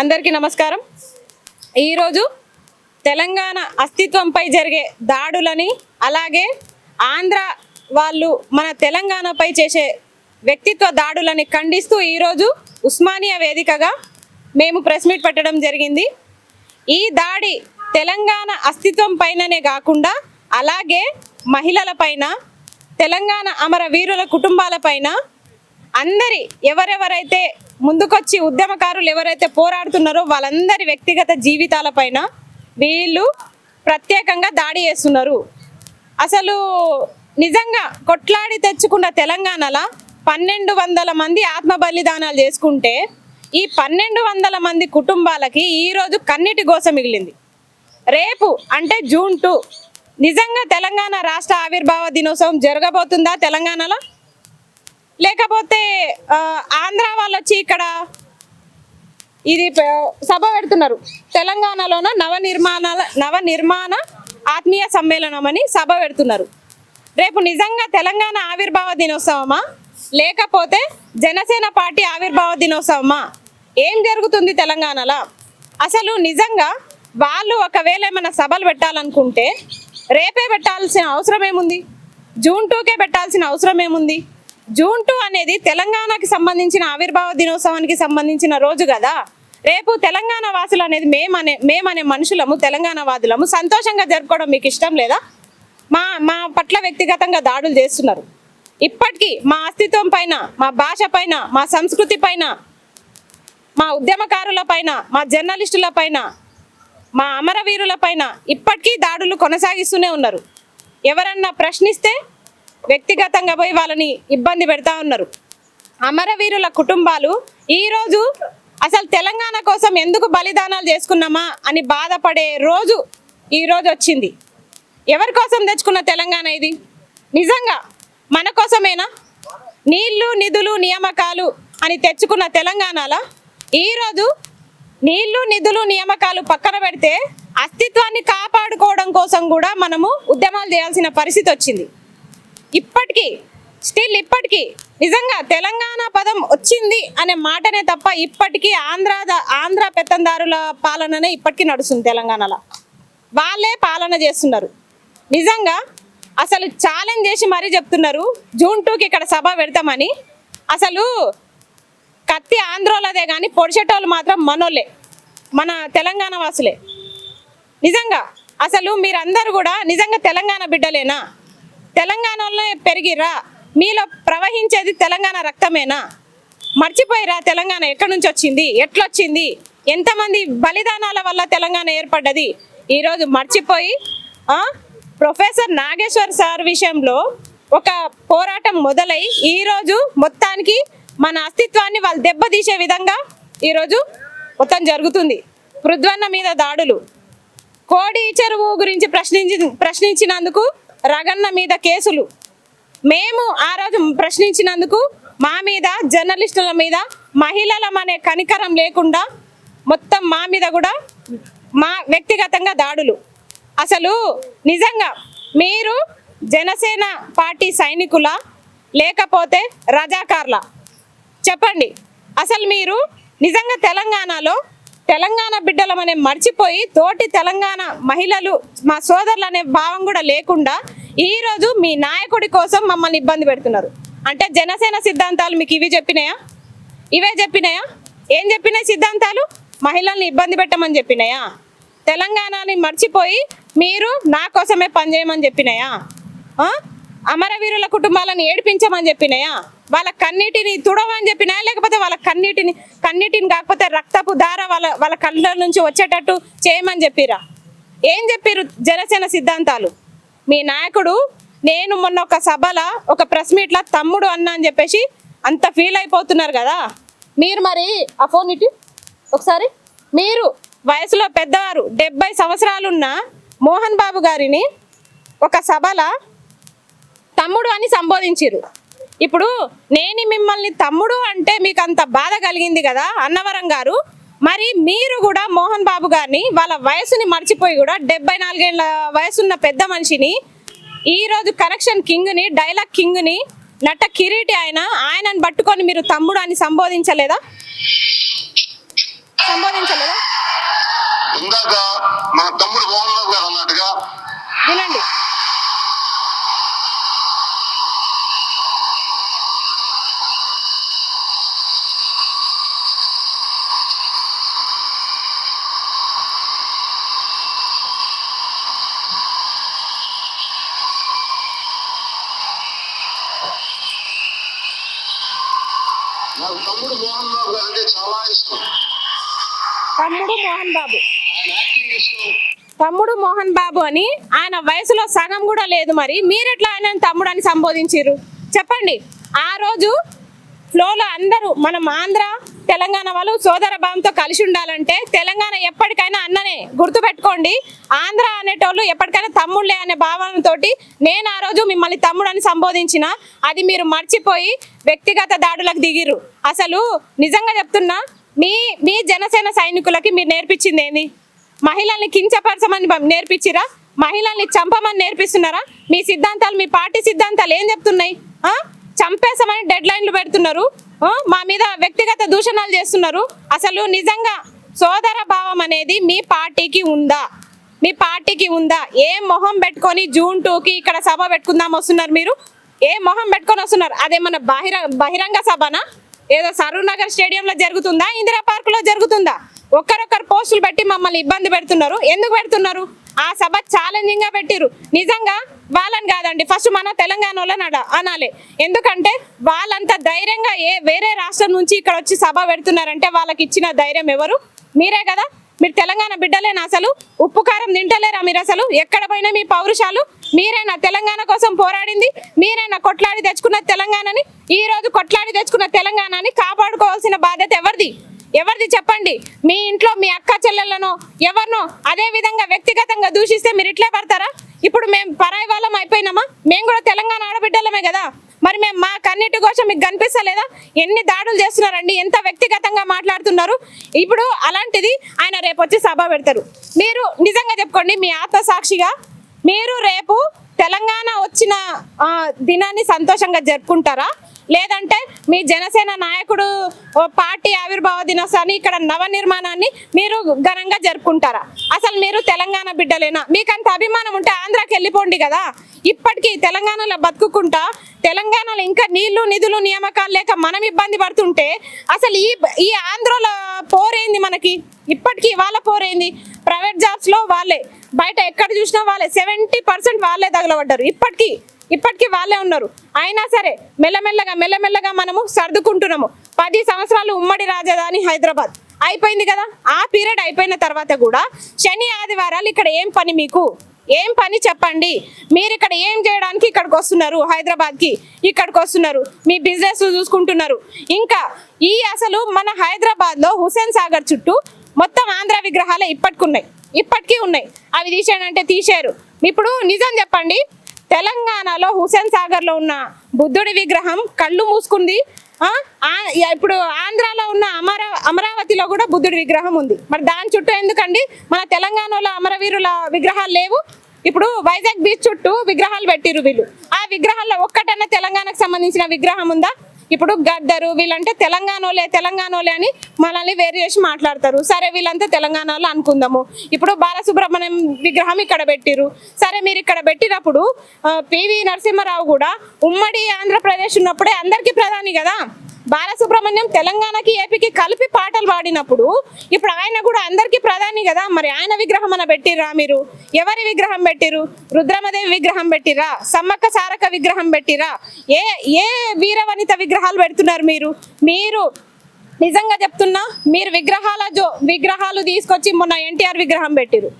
అందరికీ నమస్కారం। ఈరోజు తెలంగాణ అస్తిత్వంపై జరిగే దాడులని అలాగే ఆంధ్ర వాళ్ళు మన తెలంగాణపై చేసే వ్యక్తిత్వ దాడులని ఖండిస్తూ ఈరోజు ఉస్మానియా వేదికగా మేము ప్రెస్ మీట్ పెట్టడం జరిగింది। ఈ దాడి తెలంగాణ అస్తిత్వం పైననే కాకుండా అలాగే మహిళలపైన తెలంగాణ అమరవీరుల కుటుంబాలపైన అందరి ఎవరెవరైతే ముందుకొచ్చి ఉద్యమకారులు ఎవరైతే పోరాడుతున్నారో వాళ్ళందరి వ్యక్తిగత జీవితాలపైన వీళ్ళు ప్రత్యేకంగా దాడి చేస్తున్నారు। అసలు నిజంగా కొట్లాడి తెచ్చుకున్న తెలంగాణలో 1200 మంది ఆత్మ బలిదానాలు చేసుకుంటే ఈ 1200 మంది కుటుంబాలకి ఈరోజు కన్నీటి గోస మిగిలింది। రేపు అంటే జూన్ 2 నిజంగా తెలంగాణ రాష్ట్ర ఆవిర్భావ దినోత్సవం జరగబోతుందా తెలంగాణలో? లేకపోతే ఆంధ్ర వాళ్ళు వచ్చి ఇక్కడ ఇది సభ పెడుతున్నారు, తెలంగాణలోన నవనిర్మాణ ఆత్మీయ సమ్మేళనం అని సభ పెడుతున్నారు। రేపు నిజంగా తెలంగాణ ఆవిర్భావ దినోత్సవమా లేకపోతే జనసేన పార్టీ ఆవిర్భావ దినోత్సవమా? ఏం జరుగుతుంది తెలంగాణలో? అసలు నిజంగా వాళ్ళు ఒకవేళ ఏమైనా సభలు పెట్టాలనుకుంటే రేపే పెట్టాల్సిన అవసరం ఏముంది? జూన్ 2కే పెట్టాల్సిన అవసరం ఏముంది? జూన్ 2 అనేది తెలంగాణకి సంబంధించిన ఆవిర్భావ దినోత్సవానికి సంబంధించిన రోజు కదా। రేపు తెలంగాణ వాసులు అనేది మేమనే మనుషులము, తెలంగాణ వాదులము సంతోషంగా జరుపుకోవడం మీకు ఇష్టం లేదా? మా పట్ల వ్యక్తిగతంగా దాడులు చేస్తున్నారు। ఇప్పటికీ మా అస్తిత్వం పైన, మా భాష పైన, మా సంస్కృతి పైన, మా ఉద్యమకారుల పైన, మా జర్నలిస్టుల పైన, మా అమరవీరుల పైన ఇప్పటికీ దాడులు కొనసాగిస్తూనే ఉన్నారు। ఎవరన్నా ప్రశ్నిస్తే వ్యక్తిగతంగా పోయి వాళ్ళని ఇబ్బంది పెడతా ఉన్నారు। అమరవీరుల కుటుంబాలు ఈరోజు అసలు తెలంగాణ కోసం ఎందుకు బలిదానాలు చేసుకున్నామా అని బాధపడే రోజు ఈరోజు వచ్చింది। ఎవరి కోసం తెచ్చుకున్న తెలంగాణ ఇది? నిజంగా మన కోసమేనా? నీళ్లు నిధులు నియామకాలు అని తెచ్చుకున్న తెలంగాణలో ఈరోజు నీళ్లు నిధులు నియామకాలు పక్కన పెడితే అస్తిత్వాన్ని కాపాడుకోవడం కోసం కూడా మనము ఉద్యమాలు చేయాల్సిన పరిస్థితి వచ్చింది। ఇప్పటికీ నిజంగా తెలంగాణ పదం వచ్చింది అనే మాటనే తప్ప ఇప్పటికీ ఆంధ్ర పెత్తందారుల పాలననే ఇప్పటికీ నడుస్తుంది తెలంగాణలో। వాళ్ళే పాలన చేస్తున్నారు। నిజంగా అసలు ఛాలెంజ్ చేసి మరీ చెప్తున్నారు జూన్ 2కి ఇక్కడ సభ పెడతామని। అసలు కత్తి ఆంధ్రోలదే కానీ పొడిచేటోళ్ళు మాత్రం మనోళ్ళే, మన తెలంగాణ వాసులే। నిజంగా అసలు మీరందరూ కూడా నిజంగా తెలంగాణ బిడ్డలేనా? తెలంగాణలో పెరిగిరా? మీలో ప్రవహించేది తెలంగాణ రక్తమేనా? మర్చిపోయిరా తెలంగాణ ఎక్కడి నుంచి వచ్చింది, ఎట్లొచ్చింది, ఎంతమంది బలిదానాల వల్ల తెలంగాణ ఏర్పడ్డది? ఈరోజు మర్చిపోయి ప్రొఫెసర్ నాగేశ్వర్ సార్ విషయంలో ఒక పోరాటం మొదలై ఈరోజు మొత్తానికి మన అస్తిత్వాన్ని వాళ్ళు దెబ్బతీసే విధంగా ఈరోజు మొత్తం జరుగుతుంది। పృథ్వన్న మీద దాడులు, కోడి చెరువు గురించి ప్రశ్నించినందుకు రగన్న మీద కేసులు, మేము ఆ రోజు ప్రశ్నించినందుకు మా మీద, జర్నలిస్టుల మీద, మహిళల అనే కనికరం లేకుండా మొత్తం మా మీద కూడా మా వ్యక్తిగతంగా దాడులు। అసలు నిజంగా మీరు జనసేన పార్టీ సైనికుల లేకపోతే రజాకార్ల? చెప్పండి। అసలు మీరు నిజంగా తెలంగాణలో తెలంగాణ బిడ్డలమనే మర్చిపోయి తోటి తెలంగాణ మహిళలు మా సోదరులు అనే భావం కూడా లేకుండా ఈరోజు మీ నాయకుడి కోసం మమ్మల్ని ఇబ్బంది పెడుతున్నారు। అంటే జనసేన సిద్ధాంతాలు మీకు ఇవే చెప్పినాయా? ఏం చెప్పినాయి సిద్ధాంతాలు? మహిళల్ని ఇబ్బంది పెట్టమని చెప్పినాయా? తెలంగాణని మర్చిపోయి మీరు నా కోసమే పనిచేయమని చెప్పినాయా? అమరవీరుల కుటుంబాలను ఏడిపించమని చెప్పినాయా? వాళ్ళ కన్నీటిని తుడవని చెప్పినాయా? లేకపోతే వాళ్ళ కన్నీటిని కాకపోతే రక్తపు ధార వాళ్ళ కళ్ళ నుంచి వచ్చేటట్టు చేయమని చెప్పిరా? ఏం చెప్పిరు జనసేన సిద్ధాంతాలు? మీ నాయకుడు నేను మొన్న ఒక సభలో ఒక ప్రెస్ మీట్లో తమ్ముడు అన్న అని చెప్పేసి అంత ఫీల్ అయిపోతున్నారు కదా మీరు। మరి ఆ ఫోన్ ఇటు ఒకసారి, మీరు వయసులో పెద్దవారు 70 సంవత్సరాలున్న మోహన్ బాబు గారిని ఒక సభలో తమ్ముడు అని సంబోధించారు। ఇప్పుడు నేను మిమ్మల్ని తమ్ముడు అంటే మీకు అంత బాధ కలిగింది కదా అన్నవరం గారు, మరి మీరు కూడా మోహన్ బాబు గారిని వాళ్ళ వయసుని మర్చిపోయి కూడా 74 ఏళ్ళ వయసున్న పెద్ద మనిషిని ఈరోజు కనెక్షన్ కింగ్ని, డైలాగ్ కింగ్ని, నట కిరీటి ఆయనని పట్టుకొని మీరు తమ్ముడు అని సంబోధించలేదా? సంబోధించలేదా? ఇందాక మన తమ్ముడు మోహన్ బాబు గారు అన్నట్టుగా వినండి. నాకు తమ్ముడు మోహన్ బాబు గారు అంటే చాలా ఇష్టం. తమ్ముడు మోహన్ బాబు, ఆయన యాక్టింగ్ ఇష్టం. తమ్ముడు మోహన్ బాబు అని ఆయన వయసులో సగం కూడా లేదు. మరి మీరెట్లా ఆయన తమ్ముడు అని సంబోధించారు చెప్పండి? ఆ రోజు ఫ్లోలో అందరూ మనం ఆంధ్ర తెలంగాణ వాళ్ళు సోదర భావంతో కలిసి ఉండాలంటే తెలంగాణ ఎప్పటికైనా అన్ననే గుర్తుపెట్టుకోండి. ఆంధ్ర అనేటోళ్ళు ఎప్పటికైనా తమ్ముళ్ళే అనే భావనతోటి నేను ఆ రోజు మిమ్మల్ని తమ్ముడు అని సంబోధించిన. అది మీరు మర్చిపోయి వ్యక్తిగత దాడులకు దిగిర్రు. అసలు నిజంగా చెప్తున్నా, మీ జనసేన సైనికులకి మీరు నేర్పించింది ఏంది? మహిళల్ని కించపరచమని నేర్పించిరా? మహిళల్ని చంపమని నేర్పిస్తున్నారా? మీ సిద్ధాంతాలు, మీ పార్టీ సిద్ధాంతాలు ఏం చెప్తున్నాయి? చంపేసామని డెడ్ లైన్లు పెడుతున్నారు, మా మీద వ్యక్తిగత దూషణలు చేస్తున్నారు. అసలు నిజంగా సోదర భావం అనేది మీ పార్టీకి ఉందా? మీ పార్టీకి ఉందా? ఏ మొహం పెట్టుకొని జూన్ 2కి ఇక్కడ సభ పెట్టుకుందాం వస్తున్నారు మీరు? ఏ మొహం పెట్టుకొని వస్తున్నారు? అదేమన్నా బహిరంగ సభనా? ఏదో సరూర్ నగర్ స్టేడియంలో జరుగుతుందా? ఇందిరా పార్క్ లో జరుగుతుందా? ఒక్కరొక్కరు పోస్టులు పెట్టి మమ్మల్ని ఇబ్బంది పెడుతున్నారు. ఎందుకు పెడుతున్నారు? ఆ సభ ఛాలెంజింగ్ గా పెట్టిరు. నిజంగా వాళ్ళని కాదండి, ఫస్ట్ మన తెలంగాణ వాళ్ళని అనాలి. ఎందుకంటే వాళ్ళంత ధైర్యంగా వేరే రాష్ట్రం నుంచి ఇక్కడ వచ్చి సభ పెడుతున్నారంటే వాళ్ళకి ఇచ్చిన ధైర్యం ఎవరు? మీరే కదా. మీరు తెలంగాణ బిడ్డలేనా? అసలు ఉప్పు కారం తింటలేరా మీరు? అసలు ఎక్కడ పోయినా మీ పౌరుషాలు? మీరైనా తెలంగాణ కోసం పోరాడింది? మీరైనా కొట్లాడి తెచ్చుకున్న తెలంగాణని? ఈ రోజు కొట్లాడి తెచ్చుకున్న తెలంగాణని కాపాడుకోవాల్సిన బాధ్యత ఎవరిది చెప్పండి? మీ ఇంట్లో మీ అక్క చెల్లెళ్ళనో ఎవరినో అదే విధంగా వ్యక్తిగతంగా దూషిస్తే మీరు ఇట్లే పడతారా? ఇప్పుడు మేము పరాయి వాళ్ళం అయిపోయినామా? మేము కూడా తెలంగాణ ఆడబిడ్డలమే కదా. మరి మేము మా కన్నిటి కోసం మీకు కనిపిస్తలేదా? ఎన్ని దాడులు చేస్తున్నారండి, ఎంత వ్యక్తిగతంగా మాట్లాడుతున్నారు. ఇప్పుడు అలాంటిది ఆయన రేపు వచ్చి సభ పెడతారు. మీరు నిజంగా చెప్పుకోండి, మీ ఆత్మసాక్షిగా మీరు రేపు తెలంగాణ వచ్చిన దినాన్ని సంతోషంగా జరుపుకుంటారా? లేదంటే మీ జనసేన నాయకుడు పార్టీ ఆవిర్భావ దినోత్సవాన్ని ఇక్కడ నవనిర్మాణాన్ని మీరు ఘనంగా జరుపుకుంటారా? అసలు మీరు తెలంగాణ బిడ్డలేనా? మీకంత అభిమానం ఉంటే ఆంధ్రాకి వెళ్ళిపోండి కదా. ఇప్పటికీ తెలంగాణలో బతుకుకుంటా తెలంగాణలో ఇంకా నీళ్లు నిధులు నియామకాలు లేక మనం ఇబ్బంది పడుతుంటే అసలు ఈ ఆంధ్రలో పోరేంది మనకి? ఇప్పటికీ వాళ్ళ పోరేంది? ప్రైవేట్ జాబ్స్ లో వాళ్ళే, బయట ఎక్కడ చూసినా వాళ్ళే, 70% వాళ్ళే తగలబడ్డారు. ఇప్పటికీ వాళ్ళే ఉన్నారు. అయినా సరే మెల్లమెల్లగా మనము సర్దుకుంటున్నాము. 10 సంవత్సరాలు ఉమ్మడి రాజధాని హైదరాబాద్ అయిపోయింది కదా. ఆ పీరియడ్ అయిపోయిన తర్వాత కూడా శని ఆదివారాలు ఇక్కడ ఏం పని? మీకు ఏం పని చెప్పండి? మీరు ఇక్కడ ఏం చేయడానికి ఇక్కడికి వస్తున్నారు? హైదరాబాద్కి ఇక్కడికి వస్తున్నారు, మీ బిజినెస్ చూసుకుంటున్నారు. ఇంకా అసలు మన హైదరాబాద్లో హుస్సేన్ సాగర్ చుట్టూ మొత్తం ఆంధ్ర విగ్రహాలే ఇప్పటికీ ఉన్నాయి. అవి తీసేయంటే తీసేయరు. ఇప్పుడు నిజం చెప్పండి, తెలంగాణలో హుస్సేన్ సాగర్ లో ఉన్న బుద్ధుడి విగ్రహం కళ్ళు మూసుకుంది. ఇప్పుడు ఆంధ్రాలో ఉన్న అమరావతిలో కూడా బుద్ధుడి విగ్రహం ఉంది. మరి దాని చుట్టూ ఎందుకండి మన తెలంగాణలో అమరవీరుల విగ్రహాలు లేవు? ఇప్పుడు వైజాగ్ బీచ్ చుట్టూ విగ్రహాలు పెట్టిరు వీళ్ళు. ఆ విగ్రహాల్లో ఒక్కటన్నా తెలంగాణకు సంబంధించిన విగ్రహం ఉందా? ఇప్పుడు గద్దరు వీళ్ళంటే తెలంగాణోలే అని మనల్ని వేరు చేసి మాట్లాడతారు. సరే వీళ్ళంతా తెలంగాణలో అనుకుందాము. ఇప్పుడు బాలసుబ్రహ్మణ్యం విగ్రహం ఇక్కడ పెట్టిరు. సరే మీరు ఇక్కడ పెట్టినప్పుడు పివి నరసింహారావు కూడా ఉమ్మడి ఆంధ్రప్రదేశ్ ఉన్నప్పుడే అందరికీ ప్రధాని కదా. బాలసుబ్రహ్మణ్యం తెలంగాణకి ఏపీకి కలిపి పాటలు పాడినప్పుడు ఇప్పుడు ఆయన కూడా అందరికీ ప్రధాని కదా. మరి ఆయన విగ్రహం అన్న పెట్టిరా మీరు? ఎవరి విగ్రహం పెట్టిరు? రుద్రమదేవి విగ్రహం పెట్టిరా? సమ్మక్క సారక్క విగ్రహం పెట్టిరా? ఏ వీరవనిత విగ్రహాలు పెడుతున్నారు మీరు? నిజంగా చెప్తున్నా, మీరు విగ్రహాలు తీసుకొచ్చి మొన్న ఎన్టీఆర్ విగ్రహం పెట్టిరు.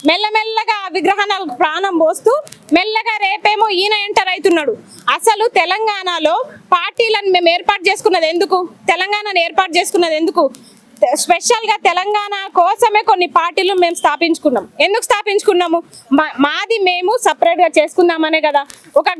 మెల్లమెల్లగా ఆ విగ్రహాలకు ప్రాణం పోస్తూ మెల్లగా రేపేమో ఈయన ఎంటర్ అవుతున్నాడు. అసలు తెలంగాణలో పార్టీలను మేము ఏర్పాటు చేసుకున్నది ఎందుకు? స్పెషల్ గా తెలంగాణ కోసమే కొన్ని పార్టీలు మేము స్థాపించుకున్నాం. ఎందుకు స్థాపించుకున్నాము? మాది మేము సపరేట్ గా చేసుకుందామనే కదా.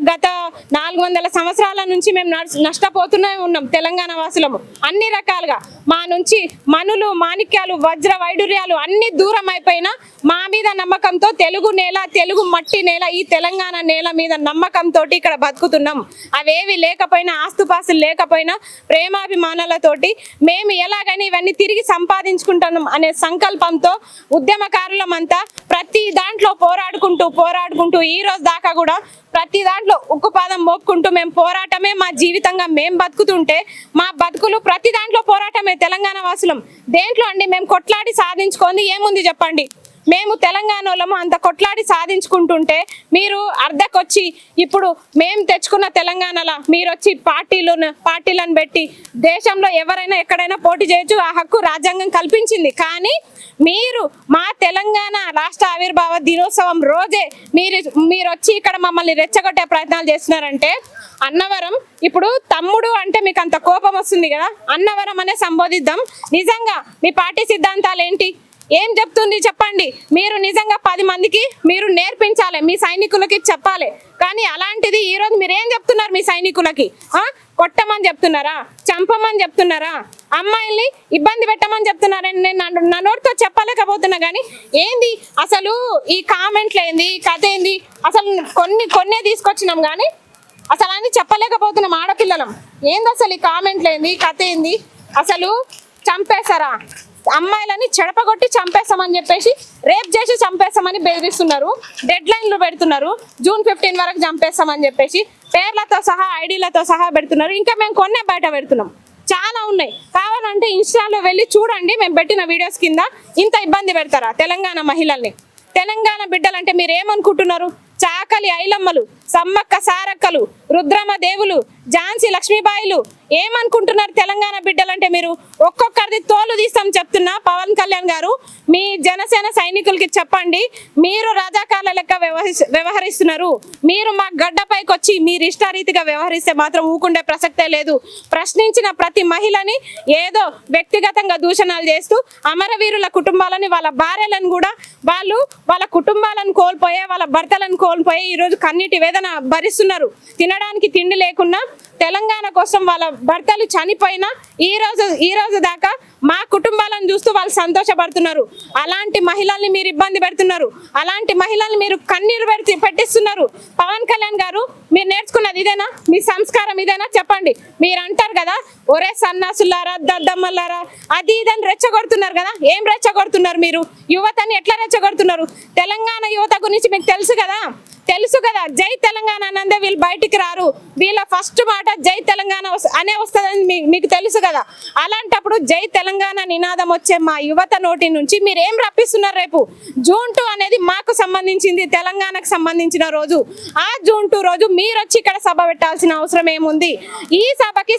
గత 400 సంవత్సరాల నుంచి మేము నష్టపోతూనే ఉన్నాం తెలంగాణ వాసులము. అన్ని రకాలుగా మా నుంచి మనులు, మాణిక్యాలు, వజ్ర వైడూర్యాలు అన్ని దూరం అయిపోయినా మా మీద నమ్మకంతో తెలుగు నేల, తెలుగు మట్టి నేల, ఈ తెలంగాణ నేల మీద నమ్మకంతో ఇక్కడ బతుకుతున్నాం. అవేవి లేకపోయినా, ఆస్తుపాస్తులు లేకపోయినా, ప్రేమాభిమానాలతోటి మేము ఎలాగైనా ఇవన్నీ తిరిగి సంపాదించుకుంటున్నాం అనే సంకల్పంతో ఉద్యమకారులమంతా ప్రతి దాంట్లో పోరాడుకుంటూ ఈ రోజు దాకా కూడా ప్రతి దాంట్లో ఉక్కుపాదం మోక్కుంటూ మేము పోరాటమే మా జీవితంగా మేము బతుకుతుంటే, మా బతుకులు ప్రతి దాంట్లో పోరాటమే. తెలంగాణ వాసులం దేంట్లో అండి మేము కొట్లాడి సాధించుకుంది ఏముంది చెప్పండి? మేము తెలంగాణ వాళ్ళము అంత కొట్లాడి సాధించుకుంటుంటే మీరు అర్ధకొచ్చి ఇప్పుడు మేము తెచ్చుకున్న తెలంగాణలో మీరు వచ్చి పార్టీలను పెట్టి దేశంలో ఎవరైనా ఎక్కడైనా పోటీ చేయొచ్చు, ఆ హక్కు రాజ్యాంగం కల్పించింది. కానీ మీరు మా తెలంగాణ రాష్ట్ర ఆవిర్భావ దినోత్సవం రోజే మీరు వచ్చి ఇక్కడ మమ్మల్ని రెచ్చగొట్టే ప్రయత్నాలు చేస్తున్నారంటే, అన్నవరం ఇప్పుడు తమ్ముడు అంటే మీకు అంత కోపం వస్తుంది కదా, అన్నవరం అనే సంబోధిద్దాం. నిజంగా మీ పార్టీ సిద్ధాంతాలు ఏంటి, ఏం చెప్తుంది చెప్పండి? మీరు నిజంగా 10 మందికి మీరు నేర్పించాలి, మీ సైనికులకి చెప్పాలి. కానీ అలాంటిది ఈరోజు మీరు ఏం చెప్తున్నారు? మీ సైనికులకి కొట్టమని చెప్తున్నారా, చంపమని చెప్తున్నారా, అమ్మాయిల్ని ఇబ్బంది పెట్టమని చెప్తున్నారని నేను నా నోటితో చెప్పలేకపోతున్నా. కానీ ఏంది అసలు ఈ కామెంట్లు ఏంది, ఈ కథ ఏంది? అసలు కొన్నే తీసుకొచ్చినాం కానీ అసలు అని చెప్పలేకపోతున్నాం ఆడపిల్లలం. ఏంది అసలు ఈ కామెంట్లు ఏంది, కథ ఏంది? అసలు చంపేశారా? అమ్మాయిలని చెడపగొట్టి చంపేస్తామని చెప్పేసి, రేప్ చేసి చంపేస్తామని బెదిరిస్తున్నారు, డెడ్ లైన్లు పెడుతున్నారు, జూన్ 15 వరకు చంపేస్తామని చెప్పేసి పేర్లతో సహా ఐడీలతో సహా పెడుతున్నారు. ఇంకా మేము కొన్నే బయట పెడుతున్నాం, చాలా ఉన్నాయి. కావాలంటే ఇన్స్టాలో వెళ్ళి చూడండి, మేము పెట్టిన వీడియోస్ కింద. ఇంత ఇబ్బంది పెడతారా తెలంగాణ మహిళల్ని? తెలంగాణ బిడ్డలంటే మీరు ఏమనుకుంటున్నారు? చాకలి ఐలమ్మలు, సమ్మక్క సారక్కలు, రుద్రమ దేవులు, ఝాన్సీ లక్ష్మీబాయిలు ఏమనుకుంటున్నారు తెలంగాణ బిడ్డలంటే? మీరు ఒక్కొక్కరిది తోలు తీస్తాం చెప్తున్నా. పవన్ కళ్యాణ్ గారు మీ జనసేన సైనికులకి చెప్పండి, మీరు రాజాకార్ల లెక్క వ్యవహరిస్తున్నారు. మీరు మా గడ్డపైకి వచ్చి మీరు ఇష్టారీతిగా వ్యవహరిస్తే మాత్రం ఊకుండే ప్రసక్తే లేదు. ప్రశ్నించిన ప్రతి మహిళని ఏదో వ్యక్తిగతంగా దూషణలు చేస్తూ అమరవీరుల కుటుంబాలని, వాళ్ళ భార్యలను కూడా వాళ్ళ కుటుంబాలను కోల్పోయే, వాళ్ళ భర్తలను కోల్పోయే ఈరోజు కన్నీటి వేదన భరిస్తున్నారు. తినడానికి తిండి లేకున్నా, తెలంగాణ కోసం వాళ్ళ భర్తలు చనిపోయినా ఈ రోజు దాకా మా కుటుంబాలను చూస్తూ వాళ్ళు సంతోషపడుతున్నారు. అలాంటి మహిళల్ని మీరు ఇబ్బంది పెడుతున్నారు, అలాంటి మహిళల్ని మీరు కన్నీరు పెట్టిస్తున్నారు. పవన్ కళ్యాణ్ గారు మీరు నేర్చుకున్నది ఇదేనా? మీ సంస్కారం ఇదేనా? చెప్పండి. మీరు అంటారు కదా, ఒరే సన్నాసులారా, దద్దమ్మలారా, అది ఇదని రెచ్చగొడుతున్నారు కదా. ఏం రెచ్చగొడుతున్నారు మీరు? యువతని ఎట్లా రెచ్చగొడుతున్నారు? తెలంగాణ యువత గురించి మీకు తెలుసు కదా. జై తెలంగాణ అనందే వీళ్ళు బయటికి రారు. వీళ్ళ ఫస్ట్ మాట జై తెలంగాణ అనే వస్తుందని మీకు తెలుసు కదా. అలాంటప్పుడు జై తెలంగాణ నినాదం వచ్చే మా యువత నోటి నుంచి మీరు ఏం రప్పిస్తున్నారు? రేపు జూన్ 2 అనేది మాకు సంబంధించింది, తెలంగాణకు సంబంధించిన రోజు. ఆ జూన్ 2 రోజు మీరు వచ్చి ఇక్కడ సభ పెట్టాల్సిన అవసరం ఏముంది? ఈ సభకి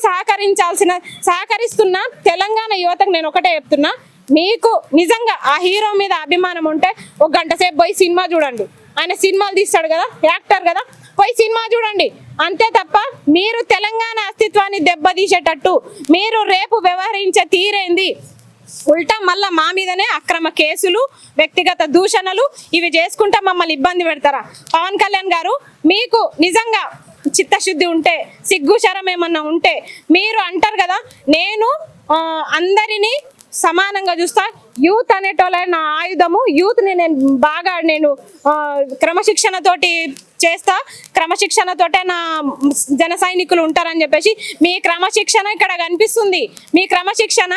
సహకరిస్తున్న తెలంగాణ యువతకు నేను ఒకటే చెప్తున్నా, మీకు నిజంగా ఆ హీరో మీద అభిమానం ఉంటే 1 గంట సేపు పోయి సినిమా చూడండి. ఆయన సినిమాలు తీస్తాడు కదా, యాక్టర్ కదా, పోయి సినిమా చూడండి. అంతే తప్ప మీరు తెలంగాణ అస్తిత్వాన్ని దెబ్బతీసేటట్టు మీరు రేపు వ్యవహరించే తీరేంది? ఉల్టా మళ్ళా మా మీదనే అక్రమ కేసులు, వ్యక్తిగత దూషణలు ఇవి చేసుకుంటా మమ్మల్ని ఇబ్బంది పెడతారా? పవన్ కళ్యాణ్ గారు మీకు నిజంగా చిత్తశుద్ధి ఉంటే, సిగ్గు శరం ఏమన్నా ఉంటే మీరు అంటారు కదా, నేను అందరినీ సమానంగా చూస్తా, యూత్ అనేటోళ్ళ నా ఆయుధము, యూత్ని నేను క్రమశిక్షణతోటి చేస్తా, క్రమశిక్షణతోటే నా జన సైనికులు ఉంటారని చెప్పేసి మీ క్రమశిక్షణ ఇక్కడ కనిపిస్తుంది. మీ క్రమశిక్షణ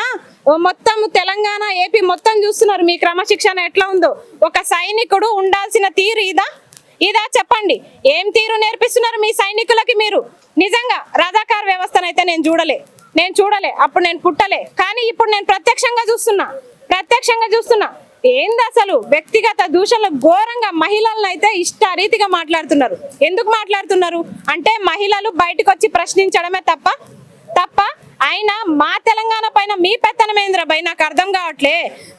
మొత్తం తెలంగాణ, ఏపీ మొత్తం చూస్తున్నారు మీ క్రమశిక్షణ ఎట్లా ఉందో. ఒక సైనికుడు ఉండాల్సిన తీరు ఇదా చెప్పండి. ఏం తీరు నేర్పిస్తున్నారు మీ సైనికులకి మీరు? నిజంగా రజాకార్ వ్యవస్థనైతే నేను చూడలే, అప్పుడు నేను పుట్టలే. కానీ ఇప్పుడు నేను ప్రత్యక్షంగా చూస్తున్నా. ఏంది అసలు వ్యక్తిగత దూషణలు ఘోరంగా మహిళలను అయితే ఇష్టారీతిగా మాట్లాడుతున్నారు. ఎందుకు మాట్లాడుతున్నారు అంటే మహిళలు బయటకు వచ్చి ప్రశ్నించడమే తప్ప అయినా మా తెలంగాణ పైన మీ పెత్తనమేంద్ర భయ్ నాకు అర్థం కావట్లే.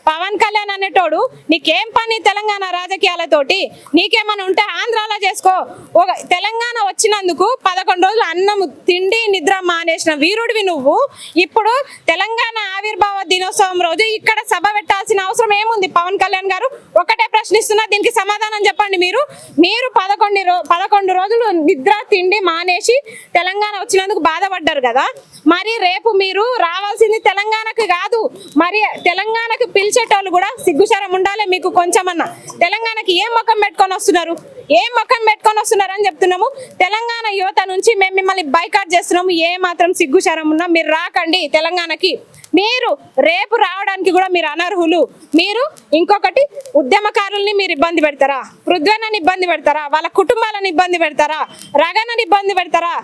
పవన్ కళ్యాణ్ అనేటోడు నీకేం పని తెలంగాణ రాజకీయాలతోటి? నీకేమన్నా ఉంటే ఆంధ్రాలో చేసుకో. ఒక తెలంగాణ వచ్చినందుకు 11 రోజులు అన్నం తిండి నిద్ర మానేసిన వీరుడివి నువ్వు. ఇప్పుడు తెలంగాణ ఆవిర్భావ దినోత్సవం రోజు ఇక్కడ సభ పెట్టాల్సిన అవసరం అవసరం ఏముంది పవన్ కళ్యాణ్ గారు? ఒకటే ప్రశ్నిస్తున్నా, దీనికి సమాధానం చెప్పండి. మీరు 11 రోజులు నిద్ర తిండి మానేసి తెలంగాణ వచ్చినందుకు బాధపడ్డారు కదా, మరి రేపు మీరు రావాల్సింది తెలంగాణకి కాదు, మరి తెలంగాణకి పిలిచేటోళ్ళు కూడా సిగ్గుశరం ఉండాలి మీకు కొంచెమన్నా. తెలంగాణకి ఏం ముఖం పెట్టుకొని వస్తున్నారు, ఏం ముఖం పెట్టుకొని వస్తున్నారు అని చెప్తున్నాము. తెలంగాణ యువత నుంచి మేము మిమ్మల్ని బైకాట్ చేస్తున్నాము. ఏ మాత్రం సిగ్గుశరం ఉన్నా మీరు రాకండి తెలంగాణకి. మీరు రేపు రావడానికి కూడా మీరు అనర్హులు. మీరు ఇంకొకటి, ఉద్యమకారుల్ని మీరు ఇబ్బంది పెడతారా, పృథ్వన్నని ఇబ్బంది పెడతారా, వాళ్ళ కుటుంబాలను ఇబ్బంది పెడతారా, రగన్నని ఇబ్బంది పెడతారా,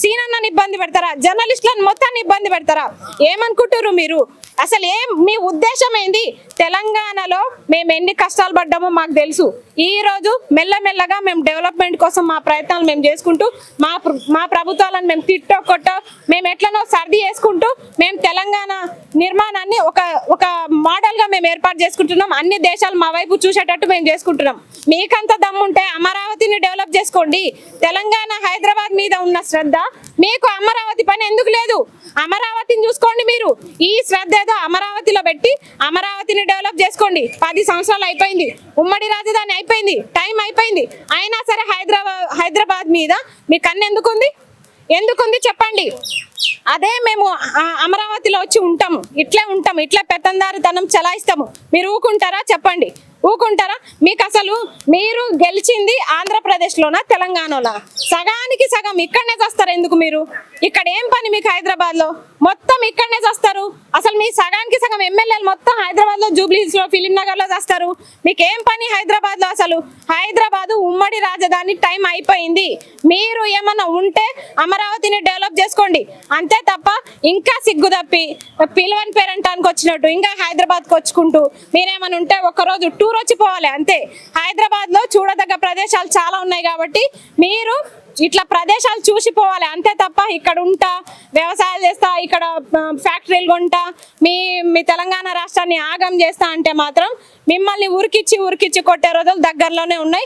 సీనన్నని ఇబ్బంది పెడతారా, జర్నలిస్టులను మొత్తాన్ని ఇబ్బంది పెడతారా? ఏమనుకుంటారు మీరు? అసలు మీ ఉద్దేశం ఏంది? తెలంగాణలో మేము ఎన్ని కష్టాలు పడ్డామో మాకు తెలుసు. ఈ రోజు మెల్లమెల్లగా మేము డెవలప్మెంట్ కోసం మా ప్రయత్నాలు మేము చేసుకుంటూ, మా ప్రభుత్వాలను మేము తిట్టో కొట్టో మేము ఎట్లనో సర్ది చేసుకుంటూ మేము తెలంగాణ నిర్మాణాన్ని ఒక మోడల్ గా మేము ఏర్పాటు చేసుకుంటున్నాం. అన్ని దేశాలు మా వైపు చూసేటట్టు మేము చేసుకుంటున్నాం. మీకంత దమ్ముంటే అమరావతిని డెవలప్ చేసుకోండి. తెలంగాణ హైదరాబాద్ మీద ఉన్న శ్రద్ధ మీకు అమరావతి పని ఎందుకు లేదు? అమరావతిని చూసుకోండి. మీరు ఈ శ్రద్ధ ఏదో అమరావతిలో పెట్టి అమరావతిని డెవలప్ చేసుకోండి. 10 సంవత్సరాలు అయిపోయింది, ఉమ్మడి రాజధాని అయిపోయింది, టైం అయిపోయింది. అయినా సరే హైదరాబాద్ మీద మీ కన్ను ఎందుకుంది చెప్పండి. అదే మేము అమరావతిలో వచ్చి ఉంటాము, ఇట్లా పెత్తందారితనం చలాయిస్తాము. మీరు ఊకుంటారా చెప్పండి? ఊకుంటారా? మీకు అసలు మీరు గెలిచింది ఆంధ్రప్రదేశ్లోనా తెలంగాణలోనా? సగానికి సగం ఇక్కడనే చేస్తారు. ఎందుకు మీరు ఇక్కడ ఏం పని మీకు హైదరాబాద్ లో? మొత్తం ఇక్కడనే చేస్తారు. అసలు మీ సగానికి సగం ఎమ్మెల్యేలు మొత్తం హైదరాబాద్ లో, జూబ్లీహిల్స్ లో, ఫిలిం నగర్ లో చేస్తారు. మీకు ఏం పని హైదరాబాద్ లో? అసలు హైదరాబాద్ ఉమ్మడి రాజధాని టైం అయిపోయింది. మీరు ఏమన్నా ఉంటే అమరావతిని డెవలప్ చేసుకోండి, అంతే తప్ప ఇంకా సిగ్గు తప్పి పిలవని పేరంటానికి వచ్చినట్టు ఇంకా హైదరాబాద్కి వచ్చుకుంటూ మీరేమన్నా ఉంటే ఒక్కరోజు టూర్ వచ్చిపోవాలి అంతే. హైదరాబాద్ లో చూడదగ్గ ప్రదేశాలు చాలా ఉన్నాయి కాబట్టి మీరు ఇట్లా ప్రదేశాలు చూసిపోవాలి అంతే తప్ప ఇక్కడ ఉంటా, వ్యవసాయాలు చేస్తా, ఇక్కడ ఫ్యాక్టరీలు కొంటా, మీ తెలంగాణ రాష్ట్రాన్ని ఆగం చేస్తా అంటే మాత్రం మిమ్మల్ని ఉరికిచ్చి కొట్టే రోజులు దగ్గరలోనే ఉన్నాయి.